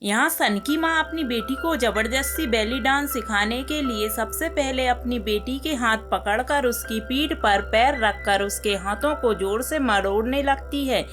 यहाँ सन की माँ अपनी बेटी को जबरदस्ती बेली डांस सिखाने के लिए सबसे पहले अपनी बेटी के हाथ पकड़कर उसकी पीठ पर पैर रखकर उसके हाथों को जोर से मरोड़ने लगती है।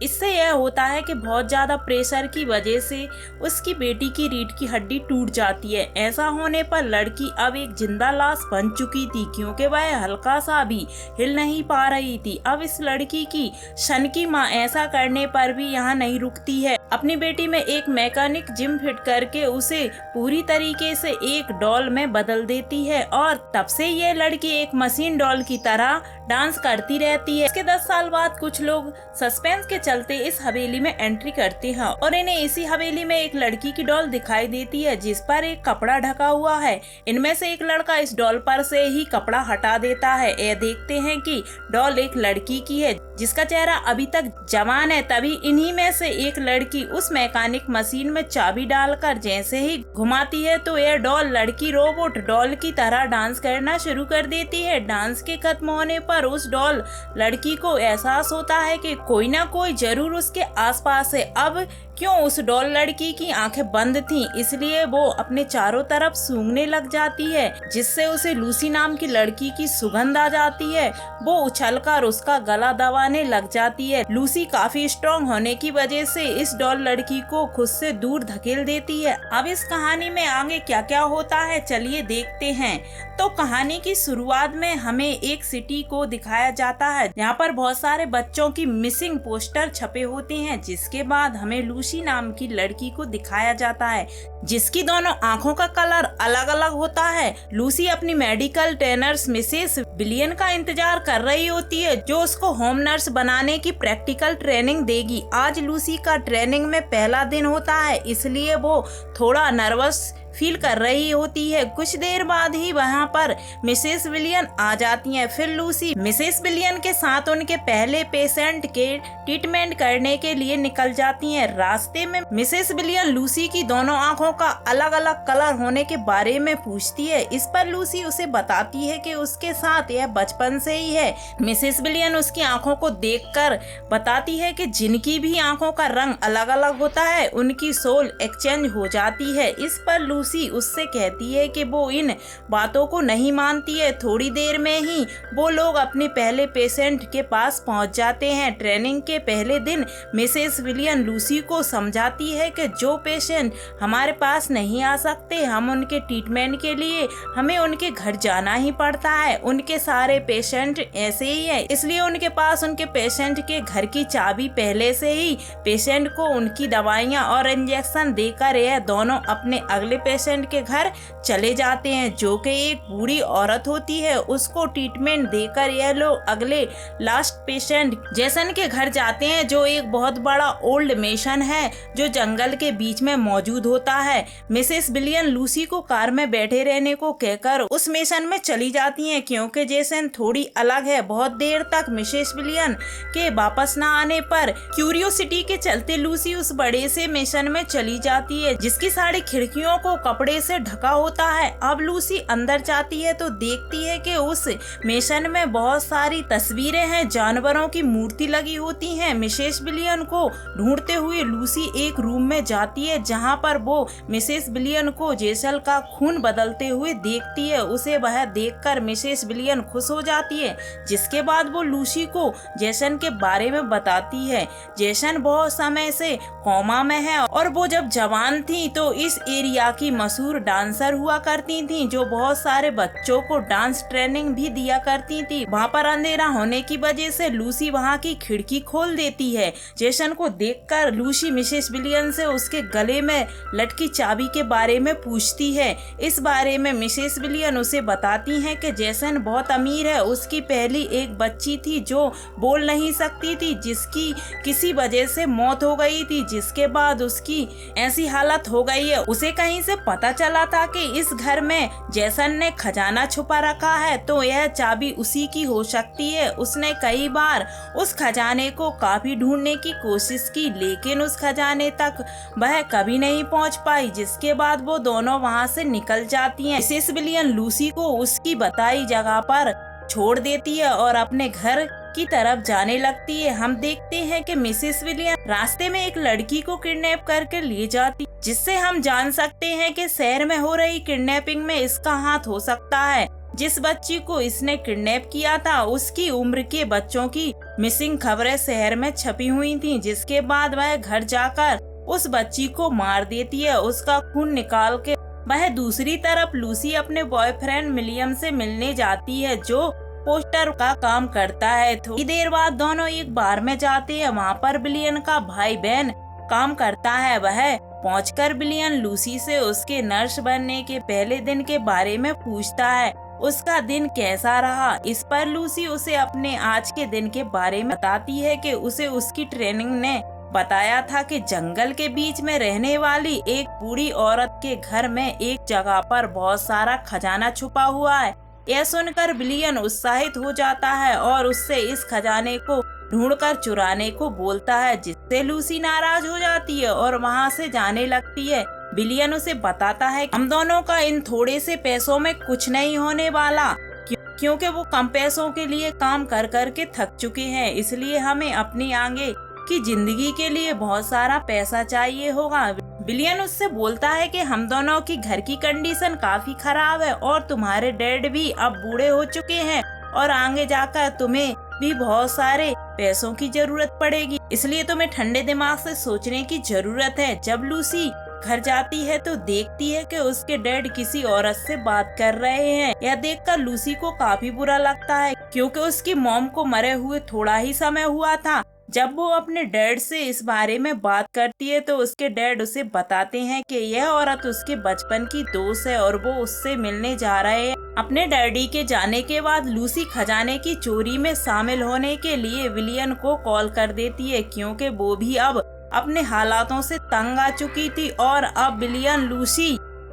इससे यह होता है कि बहुत ज़्यादा प्रेशर की वजह से उसकी बेटी की रीढ़ की हड्डी टूट जाती है। ऐसा होने पर लड़की अब एक जिंदा लाश बन चुकी थी, क्योंकि वह हल्का सा भी हिल नहीं पा रही थी। अब इस लड़की की शन की माँ ऐसा करने पर भी यहाँ नहीं रुकती है। अपनी बेटी में एक मैकेनिक जिम फिट करके उसे पूरी तरीके से एक डॉल में बदल देती है और तब से यह लड़की एक मशीन डॉल की तरह डांस करती रहती है। इसके 10 साल बाद कुछ लोग सस्पेंस के चलते इस हवेली में एंट्री करते हैं और इन्हें इसी हवेली में एक लड़की की डॉल दिखाई देती है जिस पर एक कपड़ा ढका हुआ है। इनमें से एक लड़का इस डॉल पर से ही कपड़ा हटा देता है। यह देखते हैं कि डॉल एक लड़की की है जिसका चेहरा अभी तक जवान है। तभी इन्हीं में से एक लड़की उस मैकेनिक मशीन में चाबी डालकर जैसे ही घुमाती है तो यह डॉल लड़की रोबोट डॉल की तरह डांस करना शुरू कर देती है। डांस के खत्म होने पर उस डॉल लड़की को एहसास होता है कि कोई ना कोई जरूर उसके आसपास है। अब क्यों उस डॉल लड़की की आंखें बंद थीं, इसलिए वो अपने चारों तरफ सूंघने लग जाती है जिससे उसे लूसी नाम की लड़की की सुगंध आ जाती है। वो उछलकर उसका गला दबाने लग जाती है। लूसी काफी स्ट्रॉन्ग होने की वजह से इस डॉल लड़की को खुद से दूर धकेल देती है। अब इस कहानी में आगे क्या क्या होता है चलिए देखते हैं। तो कहानी की शुरुआत में हमें एक सिटी को दिखाया जाता है जहाँ पर बहुत सारे बच्चों की मिसिंग पोस्टर छपे होते हैं। जिसके बाद हमें लूसी नाम की लड़की को दिखाया जाता है जिसकी दोनों आंखों का कलर अलग अलग होता है। लूसी अपनी मेडिकल ट्रेनर्स मिसेस विलियन का इंतजार कर रही होती है जो उसको होम नर्स बनाने की प्रैक्टिकल ट्रेनिंग देगी। आज लूसी का ट्रेनिंग में पहला दिन होता है इसलिए वो थोड़ा नर्वस फील कर रही होती है। कुछ देर बाद ही वहाँ पर मिसेस विलियन आ जाती हैं। फिर लूसी मिसेस विलियन के साथ उनके पहले पेशेंट के ट्रीटमेंट करने के लिए निकल जाती हैं। रास्ते में मिसेस विलियन लूसी की दोनों आंखों का अलग अलग कलर होने के बारे में पूछती है। इस पर लूसी उसे बताती है कि उसके साथ यह बचपन से ही है। मिसेस विलियन उसकी आंखों को देखकर बताती है कि जिनकी भी आंखों का रंग अलग अलग होता है उनकी सोल एक्सचेंज हो जाती है। इस पर लूसी उससे कहती है कि वो इन बातों को नहीं मानती है। थोड़ी देर में ही वो लोग अपने पहले पेशेंट के पास पहुंच जाते हैं। ट्रेनिंग के पहले दिन मिसेस विलियन लूसी को समझाती है कि जो पेशेंट हमारे पास नहीं आ सकते हम उनके ट्रीटमेंट के लिए हमें उनके घर जाना ही पड़ता है। उनके सारे पेशेंट ऐसे ही है इसलिए उनके पास उनके पेशेंट के घर की चाबी पहले से ही पेशेंट को उनकी दवाइयाँ और इंजेक्शन देकर यह दोनों अपने अगले पेशेंट के घर चले जाते हैं जो कि एक बूढ़ी औरत होती है। उसको ट्रीटमेंट देकर यह लोग अगले लास्ट पेशेंट जेसन के घर जाते हैं जो एक बहुत बड़ा ओल्ड मेशन है जो जंगल के बीच में मौजूद होता है। मिसेस विलियन लूसी को कार में बैठे रहने को कहकर उस मेशन में चली जाती हैं क्योंकि जेसन थोड़ी अलग है। बहुत देर तक मिसेस विलियन के वापस न आने पर क्यूरियोसिटी के चलते लूसी उस बड़े से मेशन में चली जाती है जिसकी सारी खिड़कियों को कपड़े से ढका होता है। अब लूसी अंदर जाती है तो देखती है कि उस मेशन में बहुत सारी तस्वीरें हैं, जानवरों की मूर्ति लगी होती हैं। मिसेस विलियन को ढूंढते हुए लूसी एक रूम में जाती है जहां पर वो मिसेस विलियन को जेसल का खून बदलते हुए देखती है। उसे वह देखकर मिसेस विलियन खुश हो जाती है जिसके बाद वो लूसी को जेसन के बारे में बताती है। जेसन बहुत समय से कोमा में है और वो जब जवान थी तो इस एरिया की मशहूर डांसर हुआ करती थी जो बहुत सारे बच्चों को डांस ट्रेनिंग भी दिया करती थी। वहाँ पर अंधेरा होने की वजह से लूसी वहाँ की खिड़की खोल देती है। जेसन को देखकर लूसी मिसेस विलियन से उसके गले में लटकी चाबी के बारे में पूछती है। इस बारे में मिसेस विलियन उसे बताती हैं कि जेसन बहुत अमीर है। उसकी पहली एक बच्ची थी जो बोल नहीं सकती थी जिसकी किसी वजह से मौत हो गई थी जिसके बाद उसकी ऐसी हालत हो गई है। उसे कहीं से पता चला था कि इस घर में जेसन ने खजाना छुपा रखा है तो यह चाबी उसी की हो सकती है। उसने कई बार उस खजाने को काफी ढूंढने की कोशिश की लेकिन उस खजाने तक वह कभी नहीं पहुंच पाई जिसके बाद वो दोनों वहां से निकल जाती हैं। मिसेस विलियन लूसी को उसकी बताई जगह पर छोड़ देती है और अपने घर की तरफ जाने लगती है। हम देखते हैं कि मिसेस विलियम रास्ते में एक लड़की को किडनैप करके ले जाती, जिससे हम जान सकते हैं कि शहर में हो रही किडनैपिंग में इसका हाथ हो सकता है। जिस बच्ची को इसने किडनैप किया था उसकी उम्र के बच्चों की मिसिंग खबरें शहर में छपी हुई थीं, जिसके बाद वह घर जाकर उस बच्ची को मार देती है, उसका खून निकाल के। वह दूसरी तरफ लूसी अपने बॉयफ्रेंड विलियम से मिलने जाती है, जो पोस्टर का काम करता है। थोड़ी देर बाद दोनों एक बार में जाते हैं। वहाँ पर विलियम का भाई बेन काम करता है। वह पहुंचकर विलियम लूसी से उसके नर्स बनने के पहले दिन के बारे में पूछता है, उसका दिन कैसा रहा। इस पर लूसी उसे अपने आज के दिन के बारे में बताती है कि उसे उसकी ट्रेनिंग ने बताया था कि जंगल के बीच में रहने वाली एक बूढ़ी औरत के घर में एक जगह पर बहुत सारा खजाना छुपा हुआ है। यह सुनकर विलियम उत्साहित हो जाता है और उससे इस खजाने को ढूंढकर चुराने को बोलता है, जिससे लूसी नाराज हो जाती है और वहां से जाने लगती है। विलियम उसे बताता है हम दोनों का इन थोड़े से पैसों में कुछ नहीं होने वाला, क्योंकि वो कम पैसों के लिए काम कर कर के थक चुके हैं, इसलिए हमें अपनी आगे की जिंदगी के लिए बहुत सारा पैसा चाहिए होगा। विलियम उससे बोलता है कि हम दोनों की घर की कंडीशन काफी खराब है और तुम्हारे डैड भी अब बूढ़े हो चुके हैं और आगे जाकर तुम्हें भी बहुत सारे पैसों की जरूरत पड़ेगी, इसलिए तुम्हें ठंडे दिमाग से सोचने की जरूरत है। जब लूसी घर जाती है तो देखती है कि उसके डैड किसी औरत से बात कर रहे हैं। यह देखकर लूसी को काफी बुरा लगता है, क्योंकि उसकी मॉम को मरे हुए थोड़ा ही समय हुआ था। जब वो अपने डैड से इस बारे में बात करती है तो उसके डैड उसे बताते हैं कि यह औरत उसके बचपन की दोस्त है और वो उससे मिलने जा रहे हैं। अपने डैडी के जाने के बाद लूसी खजाने की चोरी में शामिल होने के लिए विलियम को कॉल कर देती है, क्योंकि वो भी अब अपने हालातों से तंग आ चुकी थी और अब विलियम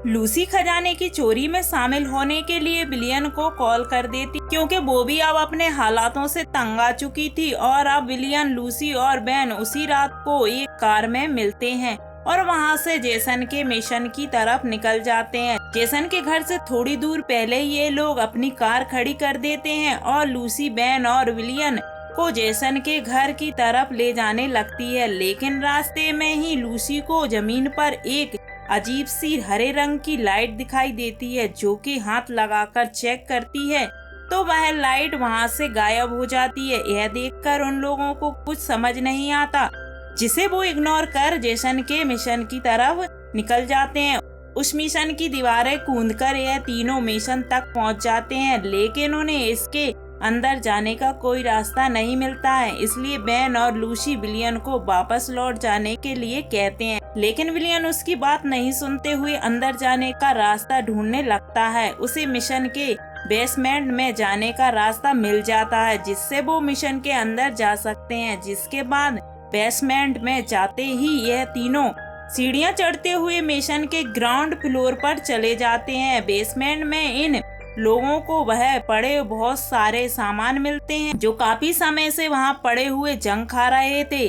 लूसी खजाने की चोरी में शामिल होने के लिए विलियम को कॉल कर देती, क्योंकि वो भी अब अपने हालातों से तंग आ चुकी थी। और अब विलियम, लूसी और बेन उसी रात को एक कार में मिलते हैं और वहां से जेसन के मिशन की तरफ निकल जाते हैं। जेसन के घर से थोड़ी दूर पहले ये लोग अपनी कार खड़ी कर देते हैं और लूसी, बेन और विलियम को जेसन के घर की तरफ ले जाने लगती है, लेकिन रास्ते में ही लूसी को जमीन पर एक अजीब सी हरे रंग की लाइट दिखाई देती है, जो कि हाथ लगाकर चेक करती है तो वह लाइट वहां से गायब हो जाती है। यह देखकर उन लोगों को कुछ समझ नहीं आता, जिसे वो इग्नोर कर जेसन के मिशन की तरफ निकल जाते हैं। उस मिशन की दीवारें कूदकर यह तीनों मिशन तक पहुंच जाते हैं, लेकिन उन्हें इसके अंदर जाने का कोई रास्ता नहीं मिलता है, इसलिए बेन और लूसी विलियम को वापस लौट जाने के लिए कहते हैं, लेकिन विलियम उसकी बात नहीं सुनते हुए अंदर जाने का रास्ता ढूंढने लगता है। उसे मिशन के बेसमेंट में जाने का रास्ता मिल जाता है, जिससे वो मिशन के अंदर जा सकते हैं। जिसके बाद बेसमेंट में जाते ही यह तीनों सीढ़ियां चढ़ते हुए मिशन के ग्राउंड फ्लोर पर चले जाते हैं। बेसमेंट में इन लोगों को वह पड़े बहुत सारे सामान मिलते हैं, जो काफी समय से वहां पड़े हुए जंग खा रहे थे।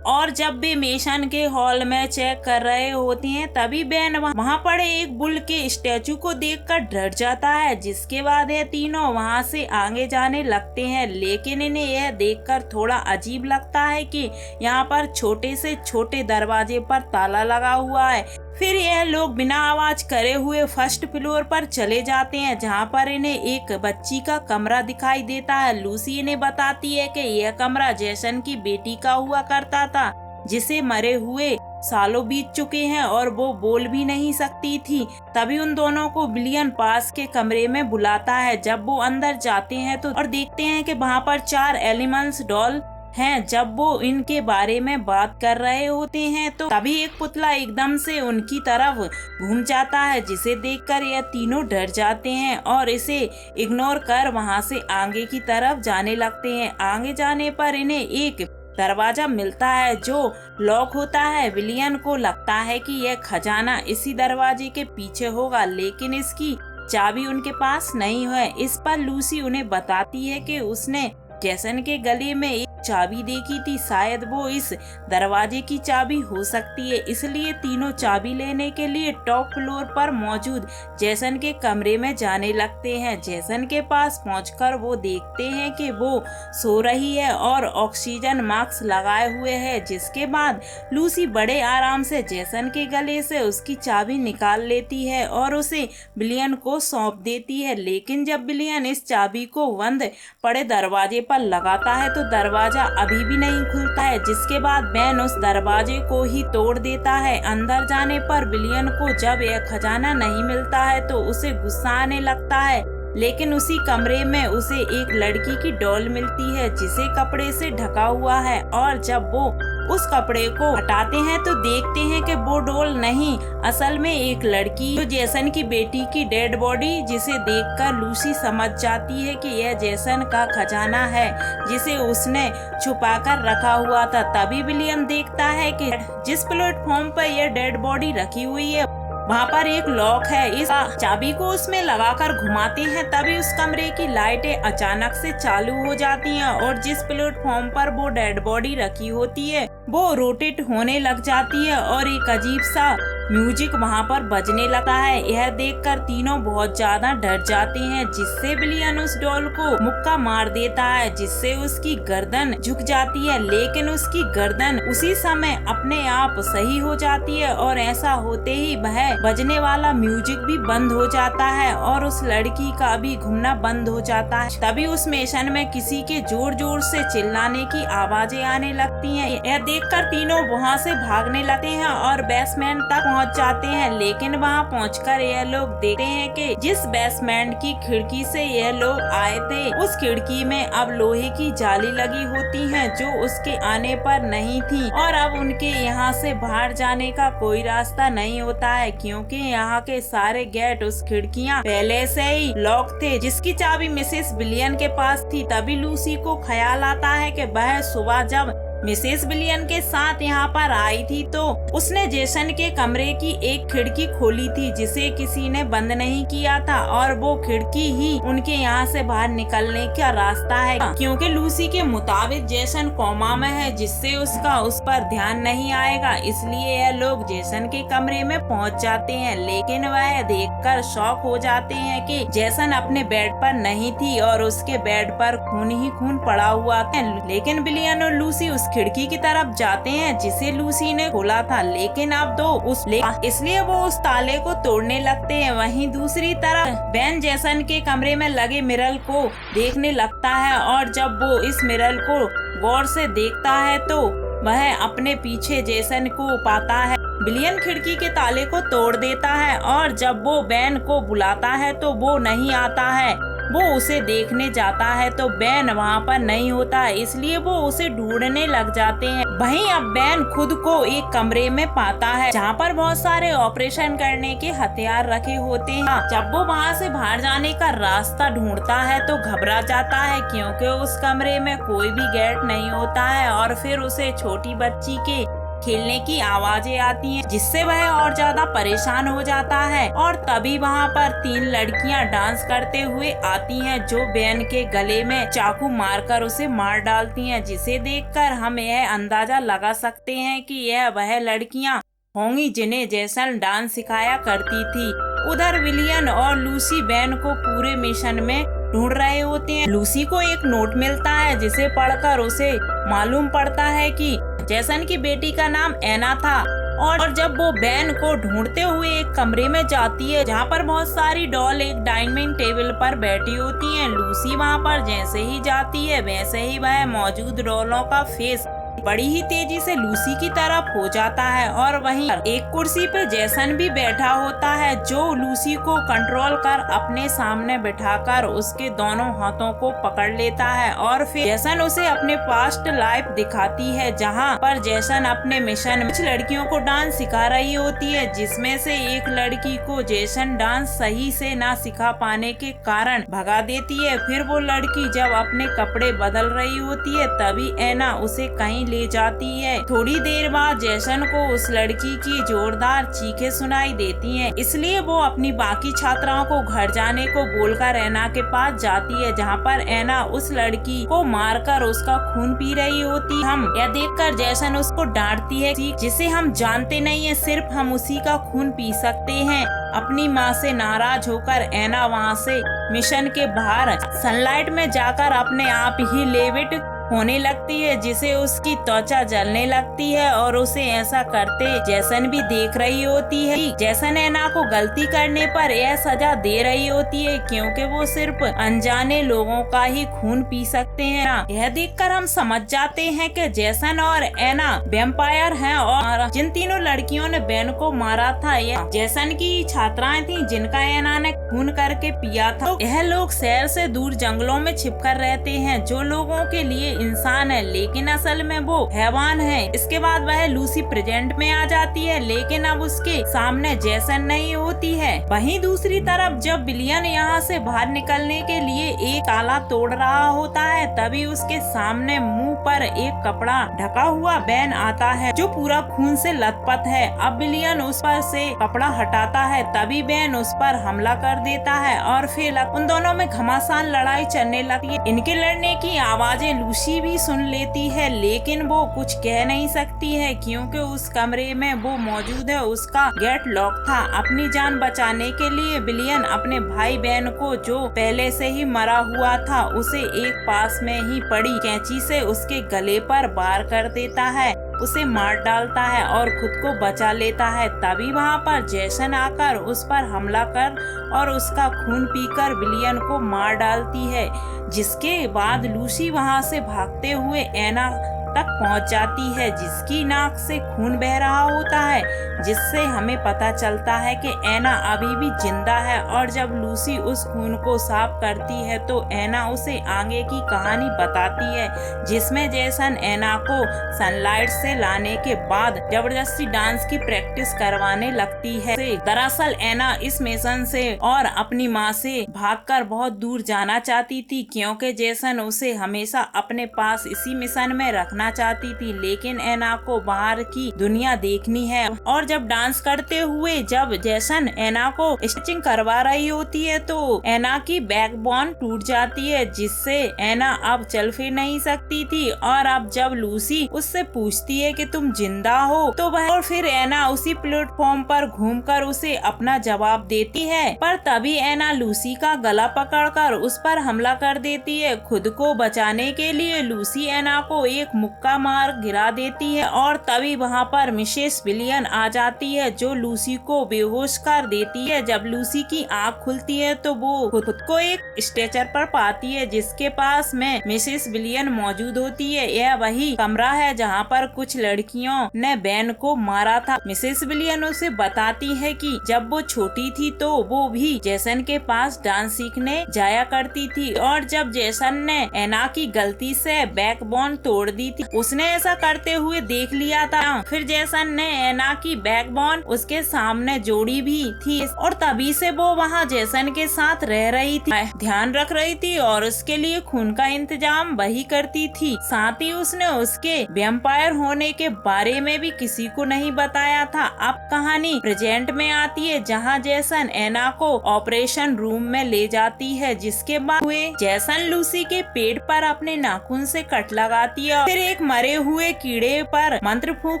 और जब भी मिशन के हॉल में चेक कर रहे होते हैं, तभी बेन वहां पड़े एक बुल के स्टैचू को देखकर डर जाता है। जिसके बाद ये तीनों वहां से आगे जाने लगते हैं, लेकिन इन्हें यह देखकर थोड़ा अजीब लगता है कि यहाँ पर छोटे से छोटे दरवाजे पर ताला लगा हुआ है। फिर यह लोग बिना आवाज करे हुए फर्स्ट फ्लोर पर चले जाते हैं, जहाँ पर इन्हें एक बच्ची का कमरा दिखाई देता है। लूसी इन्हें बताती है कि यह कमरा जेसन की बेटी का हुआ करता था, जिसे मरे हुए सालों बीत चुके हैं और वो बोल भी नहीं सकती थी। तभी उन दोनों को विलियम पास के कमरे में बुलाता है। जब वो अंदर जाते हैं तो और देखते हैं कि वहाँ पर 4 एनिमल्स डॉल हैं। जब वो इनके बारे में बात कर रहे होते हैं तो तभी एक पुतला एकदम से उनकी तरफ घूम जाता है, जिसे देखकर यह तीनों डर जाते हैं और इसे इग्नोर कर वहां से आगे की तरफ जाने लगते हैं। आगे जाने पर इन्हें एक दरवाजा मिलता है जो लॉक होता है। विलियम को लगता है कि यह खजाना इसी दरवाजे के पीछे होगा, लेकिन इसकी चाबी उनके पास नहीं है। इस पर लूसी उन्हें बताती है कि उसने जेसन के गले में एक चाबी देखी थी, शायद वो इस दरवाजे की चाबी हो सकती है। इसलिए तीनों चाबी लेने के लिए टॉप फ्लोर पर मौजूद जेसन के कमरे में जाने लगते हैं। जेसन के पास पहुंचकर वो देखते हैं कि वो सो रही है और ऑक्सीजन मास्क लगाए हुए है। जिसके बाद लूसी बड़े आराम से जेसन के गले से उसकी चाबी निकाल लेती है और उसे बिलियन को सौंप देती है। लेकिन जब बिलियन इस चाबी को बंद पड़े दरवाजे पर लगाता है तो दरवाजा अभी भी नहीं खुलता है। जिसके बाद बेन उस दरवाजे को ही तोड़ देता है। अंदर जाने पर बिलियन को जब यह खजाना नहीं मिलता है तो उसे गुस्सा आने लगता है। लेकिन उसी कमरे में उसे एक लड़की की डॉल मिलती है जिसे कपड़े से ढका हुआ है, और जब वो उस कपड़े को हटाते हैं तो देखते हैं कि वो डॉल नहीं, असल में एक लड़की जो जेसन की बेटी की डेड बॉडी, जिसे देखकर लूसी समझ जाती है कि यह जेसन का खजाना है जिसे उसने छुपाकर रखा हुआ था। तभी विलियम देखता है कि जिस प्लेटफॉर्म पर यह डेड बॉडी रखी हुई है वहाँ पर एक लॉक है। इस चाबी को उसमें लगाकर घुमाते हैं, तभी उस कमरे की लाइटें अचानक से चालू हो जाती हैं और जिस प्लेटफॉर्म पर वो डेड बॉडी रखी होती है वो रोटेट होने लग जाती है और एक अजीब सा म्यूजिक वहाँ पर बजने लगता है। यह देखकर तीनों बहुत ज्यादा डर जाते हैं, जिससे विलियन उस डॉल को मुक्का मार देता है जिससे उसकी गर्दन झुक जाती है। लेकिन उसकी गर्दन उसी समय अपने आप सही हो जाती है और ऐसा होते ही वह बजने वाला म्यूजिक भी बंद हो जाता है और उस लड़की का भी घूमना बंद हो जाता है। तभी उस मिशन में किसी के जोर जोर से चिल्लाने की आवाजें आने लगती हैं। यह देखकर तीनों वहाँ से भागने लगते हैं और बेसमेंट तक पहुँच जाते हैं। लेकिन वहाँ पहुंचकर यह लोग देखते हैं कि जिस बेसमेंट की खिड़की से यह लोग आए थे उस खिड़की में अब लोहे की जाली लगी होती है जो उसके आने पर नहीं थी, और अब उनके यहाँ से बाहर जाने का कोई रास्ता नहीं होता है क्योंकि यहाँ के सारे गेट, उस खिड़कियाँ पहले से ही लॉक थे जिसकी चाबी मिसेस बिलियन के पास थी। तभी लूसी को ख्याल आता है कि वह सुबह जब मिसेस बिलियन के साथ यहाँ पर आई थी तो उसने जेसन के कमरे की एक खिड़की खोली थी जिसे किसी ने बंद नहीं किया था, और वो खिड़की ही उनके यहाँ से बाहर निकलने का रास्ता है क्योंकि लूसी के मुताबिक जेसन कोमा में है जिससे उसका उस पर ध्यान नहीं आएगा। इसलिए यह लोग जेसन के कमरे में पहुँच जाते हैं, लेकिन वह देखकर शॉक हो जाते हैं कि जेसन अपने बेड पर नहीं थी और उसके बेड पर खून ही खून पड़ा हुआ था। लेकिन बिलियन और लूसी खिड़की की तरफ जाते हैं जिसे लूसी ने खोला था, लेकिन अब इसलिए वो उस ताले को तोड़ने लगते हैं। वहीं दूसरी तरफ बेन जेसन के कमरे में लगे मिरर को देखने लगता है और जब वो इस मिरर को गौर से देखता है तो वह अपने पीछे जेसन को पाता है। बिलियन खिड़की के ताले को तोड़ देता है और जब वो बेन को बुलाता है तो वो नहीं आता है। वो उसे देखने जाता है तो बेन वहाँ पर नहीं होता है, इसलिए वो उसे ढूंढने लग जाते हैं। वहीं अब बेन खुद को एक कमरे में पाता है जहाँ पर बहुत सारे ऑपरेशन करने के हथियार रखे होते हैं। जब वो वहाँ से बाहर जाने का रास्ता ढूंढता है तो घबरा जाता है क्योंकि उस कमरे में कोई भी गेट नहीं होता है और फिर उसे छोटी बच्ची के खेलने की आवाजें आती हैं जिससे वह और ज्यादा परेशान हो जाता है। और तभी वहाँ पर 3 लड़कियाँ डांस करते हुए आती हैं जो बेन के गले में चाकू मारकर उसे मार डालती हैं, जिसे देखकर हम यह अंदाजा लगा सकते हैं कि यह वह लड़कियाँ होंगी जिन्हें जेसन डांस सिखाया करती थी। उधर विलियन और लूसी बेन को पूरे मिशन में ढूंढ रहे होते हैं। लूसी को एक नोट मिलता है जिसे पढ़कर उसे मालूम पड़ता है कि जेसन की बेटी का नाम एना था, और जब वो बेन को ढूंढते हुए एक कमरे में जाती है जहाँ पर बहुत सारी डॉल एक डाइनिंग टेबल पर बैठी होती हैं। लूसी वहाँ पर जैसे ही जाती है वैसे ही वह मौजूद डॉलों का फेस बड़ी ही तेजी से लूसी की तरफ हो जाता है और वहीं एक कुर्सी पे जेसन भी बैठा होता है जो लूसी को कंट्रोल कर अपने सामने बिठाकर उसके दोनों हाथों को पकड़ लेता है और फिर जेसन उसे अपने पास्ट लाइफ दिखाती है जहां पर जेसन अपने मिशन में कुछ लड़कियों को डांस सिखा रही होती है, जिसमें से एक लड़की को जेसन डांस सही से ना सिखा पाने के कारण भगा देती है। फिर वो लड़की जब अपने कपड़े बदल रही होती है तभी एना उसे कहीं ले जाती है। थोड़ी देर बाद जैसन को उस लड़की की जोरदार चीखें सुनाई देती हैं, इसलिए वो अपनी बाकी छात्राओं को घर जाने को बोलकर ऐना के पास जाती है, जहाँ पर ऐना उस लड़की को मारकर उसका खून पी रही होती। हम यह देखकर जैसन उसको डांटती है, जिसे हम जानते नहीं है, सिर्फ हम उसी का खून पी सकते हैं। अपनी माँ से नाराज होकर ऐना वहाँ से मिशन के बाहर सनलाइट में जाकर अपने आप ही लेविट होने लगती है, जिसे उसकी त्वचा जलने लगती है और उसे ऐसा करते जैसन भी देख रही होती है। जैसन ऐना को गलती करने पर यह सजा दे रही होती है, क्योंकि वो सिर्फ अनजाने लोगों का ही खून पी सकते हैं। यह देखकर हम समझ जाते हैं कि जैसन और ऐना वैम्पायर हैं और जिन तीनों लड़कियों ने बेन को मारा था यह जैसन की छात्राएं थी, जिनका ऐना ने खून करके पिया था। तो यह लोग शहर से दूर जंगलों में छिपकर रहते हैं, जो लोगों के लिए इंसान है लेकिन असल में वो हैवान है। इसके बाद वह लूसी प्रेजेंट में आ जाती है, लेकिन अब उसके सामने जैसन नहीं होती है। वहीं दूसरी तरफ जब बिलियन यहाँ से बाहर निकलने के लिए एक ताला तोड़ रहा होता है, तभी उसके सामने मुंह पर एक कपड़ा ढका हुआ बेन आता है, जो पूरा खून से लथपथ है। अब बिलियन उस पर से कपड़ा हटाता है, तभी बेन उस पर हमला कर देता है और फिर उन दोनों में घमासान लड़ाई चलने लगती है। इनके लड़ने की आवाजें लूसी भी सुन लेती है, लेकिन वो कुछ कह नहीं सकती है, क्योंकि उस कमरे में वो मौजूद है, उसका गेट लॉक था। अपनी जान बचाने के लिए बिलियन अपने भाई बहन को, जो पहले से ही मरा हुआ था, उसे एक पास में ही पड़ी कैंची से उसके गले पर वार कर देता है, उसे मार डालता है और खुद को बचा लेता है। तभी वहाँ पर जैसन आकर उस पर हमला कर और उसका खून पीकर बिलियन को मार डालती है, जिसके बाद लूसी वहाँ से भागते हुए ऐना तक पहुंच जाती है, जिसकी नाक से खून बह रहा होता है, जिससे हमें पता चलता है कि ऐना अभी भी जिंदा है। और जब लूसी उस खून को साफ करती है तो ऐना उसे आगे की कहानी बताती है, जिसमें जैसन ऐना को सनलाइट से लाने के बाद जबरदस्ती डांस की प्रैक्टिस करवाने लगती है। दरअसल ऐना इस मिशन से और अपनी माँ से भागकर बहुत दूर जाना चाहती थी, क्योंकि जैसन उसे हमेशा अपने पास इसी मिशन में रखना चाहती थी, लेकिन ऐना को बाहर की दुनिया देखनी है। और जब डांस करते हुए जब जैसन ऐना को स्टिचिंग करवा रही होती है तो ऐना की बैकबोन टूट जाती है, जिससे ऐना अब चल फिर नहीं सकती थी। और अब जब लूसी उससे पूछती है कि तुम जिंदा हो, तो वह और फिर ऐना उसी प्लेटफॉर्म पर घूमकर उसे अपना जवाब देती है, पर तभी ऐना लूसी का गला पकड़कर उस पर हमला कर देती है। खुद को बचाने के लिए लूसी ऐना को एक मुक्का मार गिरा देती है और तभी वहाँ पर मिसेस बिलियन आ जाती है, जो लूसी को बेहोश कर देती है। जब लूसी की आँख खुलती है तो वो खुद को एक स्ट्रेचर पर पाती है, जिसके पास में मिसेस बिलियन मौजूद होती है। यह वही कमरा है जहाँ पर कुछ लड़कियों ने बेन को मारा था। मिसेस बिलियन उसे बताती है कि जब वो छोटी थी तो वो भी जैसन के पास डांस सीखने जाया करती थी, और जब जैसन ने ऐना की गलती से बैकबोन तोड़ दी थी, उसने ऐसा करते हुए देख लिया था। फिर जैसन ने ऐना की बैकबोन उसके सामने जोड़ी भी थी और तभी से वो वहाँ जैसन के साथ रह रही थी, ध्यान रख रही थी और उसके लिए खून का इंतजाम वही करती थी। साथ ही उसने उसके वैम्पायर होने के बारे में भी किसी को नहीं बताया था। अब कहानी प्रेजेंट में आती है, जहाँ जैसन ऐना को ऑपरेशन रूम में ले जाती है, जिसके बाद हुए जैसन लूसी के पेट पर अपने नाखून से कट लगाती है, फिर एक मरे हुए कीड़े पर मंत्र फूंक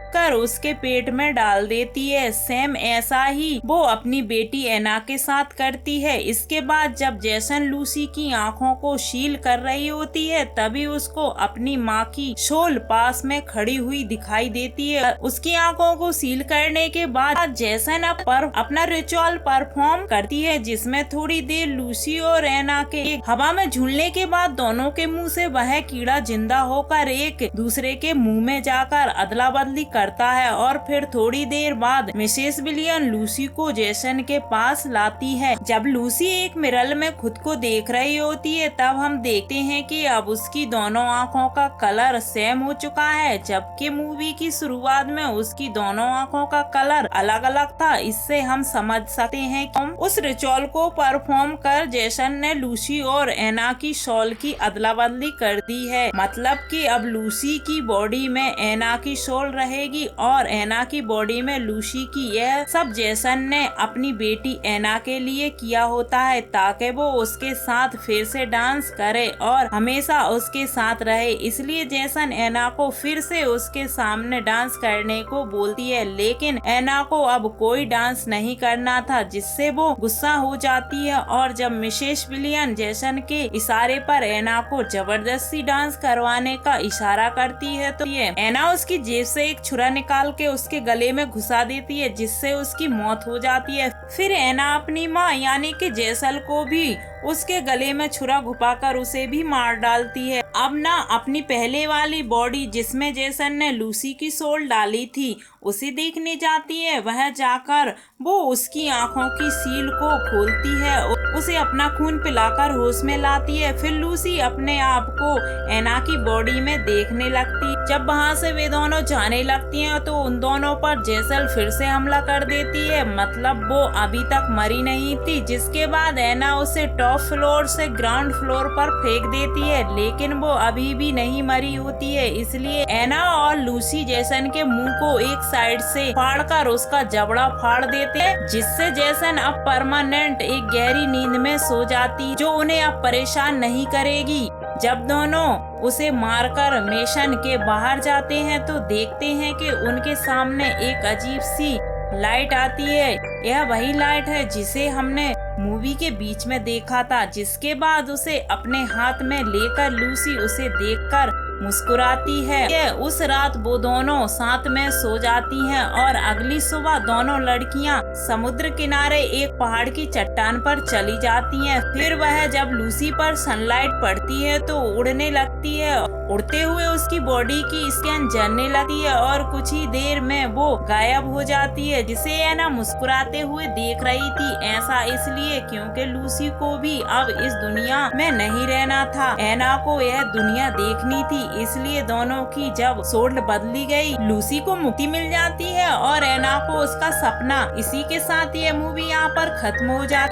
कर उसके पेट में डाल देती है। सेम ऐसा ही वो अपनी बेटी ऐना के साथ करती है। इसके बाद जब जैसन लूसी की आंखों को सील कर रही होती है, तभी उसको अपनी माँ की शोल पास में खड़ी हुई दिखाई देती है। उसकी आंखों को सील करने के बाद जैसन अपना रिचुअल परफॉर्म करती है, जिसमें थोड़ी देर लूसी और ऐना के हवा में झूलने के बाद दोनों के मुंह से वह कीड़ा जिंदा होकर एक दूसरे के मुंह में जाकर अदला बदली करता है। और फिर थोड़ी देर बाद मिसेस बिलियन लूसी को जैसन के पास लाती है। जब लूसी एक मिरर में खुद को देख रही होती है, तब हम देखते हैं कि अब उसकी दोनों आँखों का कलर सेम हो चुका है, जबकि मूवी की शुरुआत में उसकी दोनों आँखों का कलर अलग अलग था। इससे हम समझ सकते हैं कि उस रिचुअल को परफॉर्म कर जैसन ने लूसी और ऐना की शॉल की अदला बदली कर दी है। मतलब कि अब लूसी लूसी की बॉडी में एना की सोल रहेगी और एना की बॉडी में लूसी की। यह सब जेसन ने अपनी बेटी एना के लिए किया होता है ताकि वो उसके साथ फिर से डांस करे और हमेशा उसके साथ रहे। इसलिए जेसन एना को फिर से उसके सामने डांस करने को बोलती है, लेकिन एना को अब कोई डांस नहीं करना था, जिससे वो गुस्सा हो जाती है और जब मिसेस विलियन जेसन के इशारे पर एना को जबरदस्ती डांस करवाने का इशारा करती है तो ये एना उसकी जेब से एक छुरा निकाल के उसके गले में घुसा देती है, जिससे उसकी मौत हो जाती है। फिर एना अपनी माँ यानी कि जेसल को भी उसके गले में छुरा घुपाकर उसे भी मार डालती है। अब ना अपनी पहले वाली बॉडी जिसमें जेसन ने लूसी की सोल डाली थी उसे देखने जाती है। वह जाकर वो उसकी आंखों की सील को खोलती है, उसे अपना खून पिलाकर होश में लाती है। फिर लूसी अपने आप को एना की बॉडी में देखने लगती। जब वहाँ से वे दोनों जाने लगती हैं तो उन दोनों पर जेसल फिर से हमला कर देती है, मतलब वो अभी तक मरी नहीं थी। जिसके बाद एना उसे टॉप फ्लोर से ग्राउंड फ्लोर पर फेंक देती है, लेकिन वो अभी भी नहीं मरी होती है। इसलिए एना और लूसी जेसन के मुंह को एक साइड से फाड़कर उसका जबड़ा फाड़ देते हैं, जिससे जेसन अब परमानेंट एक गहरी नींद में सो जाती, जो उन्हें अब परेशान नहीं करेगी। जब दोनों उसे मारकर मेशन के बाहर जाते हैं तो देखते हैं कि उनके सामने एक अजीब सी लाइट आती है। यह वही लाइट है जिसे हमने मूवी के बीच में देखा था। जिसके बाद उसे अपने हाथ में लेकर लूसी उसे देखकर मुस्कुराती है। उस रात वो दोनों साथ में सो जाती हैं और अगली सुबह दोनों लड़कियां समुद्र किनारे एक पहाड़ की चट्टान पर चली जाती हैं। फिर वह जब लूसी पर सनलाइट पड़ती है तो उड़ने लगती है। उड़ते हुए उसकी बॉडी की स्किन जलने लगती है और कुछ ही देर में वो गायब हो जाती है, जिसे एना मुस्कुराते हुए देख रही थी। ऐसा इसलिए क्योंकि लूसी को भी अब इस दुनिया में नहीं रहना था। एना को यह दुनिया देखनी थी, इसलिए दोनों की जब सोल बदली गई लूसी को मुक्ति मिल जाती है और एना को उसका सपना। इसी के साथ ये मूवी यहाँ पर खत्म हो जाती है।